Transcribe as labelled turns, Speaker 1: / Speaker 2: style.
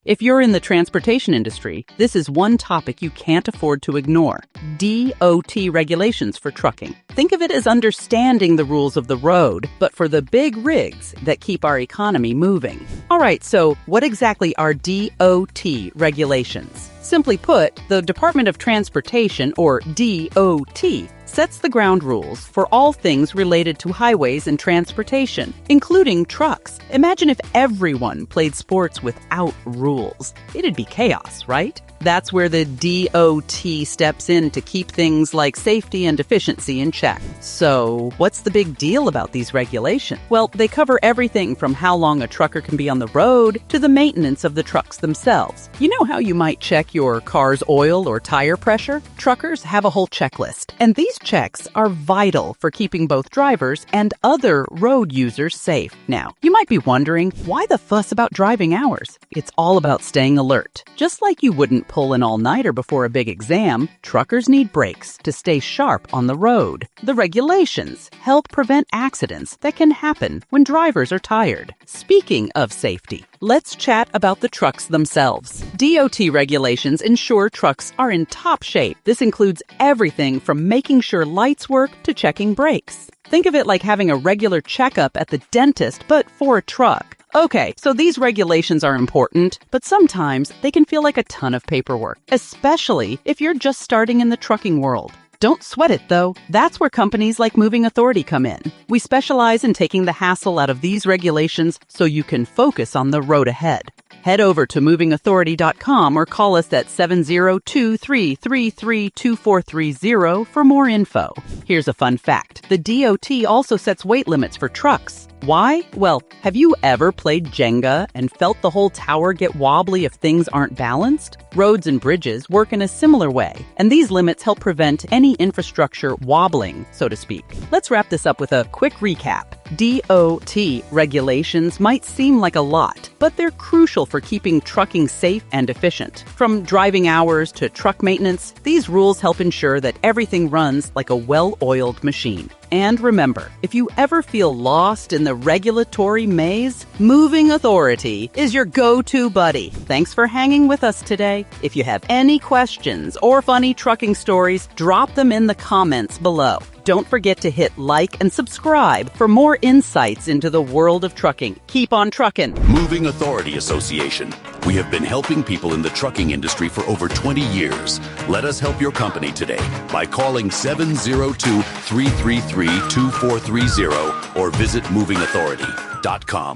Speaker 1: If you're in the transportation industry, this is one topic you can't afford to ignore: DOT regulations for trucking. Think of it as understanding the rules of the road, but for the big rigs that keep our economy moving. All right, so what exactly are DOT regulations? Simply put, the Department of Transportation, or DOT, sets the ground rules for all things related to highways and transportation, including trucks. Imagine if everyone played sports without rules. It'd be chaos, right? That's where the DOT steps in to keep things like safety and efficiency in check. So, what's the big deal about these regulations? Well, they cover everything from how long a trucker can be on the road to the maintenance of the trucks themselves. You know how you might check your car's oil or tire pressure? Truckers have a whole checklist, and these checks are vital for keeping both drivers and other road users safe. Now, you might be wondering, why the fuss about driving hours? It's all about staying alert. Just like you wouldn't pull an all-nighter before a big exam, truckers need breaks to stay sharp on the road. The regulations help prevent accidents that can happen when drivers are tired. Speaking of safety, let's chat about the trucks themselves. DOT regulations ensure trucks are in top shape. This includes everything from making sure lights work to checking brakes. Think of it like having a regular checkup at the dentist, but for a truck. Okay, so these regulations are important, but sometimes they can feel like a ton of paperwork, especially if you're just starting in the trucking world. Don't sweat it, though. That's where companies like Moving Authority come in. We specialize in taking the hassle out of these regulations so you can focus on the road ahead. Head over to movingauthority.com or call us at 702-333-2430 for more info. Here's a fun fact. The DOT also sets weight limits for trucks. Why? Well, have you ever played Jenga and felt the whole tower get wobbly if things aren't balanced? Roads and bridges work in a similar way, and these limits help prevent any infrastructure wobbling, so to speak. Let's wrap this up with a quick recap. DOT regulations might seem like a lot, but they're crucial for keeping trucking safe and efficient. From driving hours to truck maintenance, these rules help ensure that everything runs like a well-oiled machine. And remember, if you ever feel lost in the regulatory maze, Moving Authority is your go-to buddy. Thanks for hanging with us today. If you have any questions or funny trucking stories, drop them in the comments below. Don't forget to hit like and subscribe for more insights into the world of trucking. Keep on trucking.
Speaker 2: Moving Authority Association. We have been helping people in the trucking industry for over 20 years. Let us help your company today by calling 702-333-2430 or visit movingauthority.com.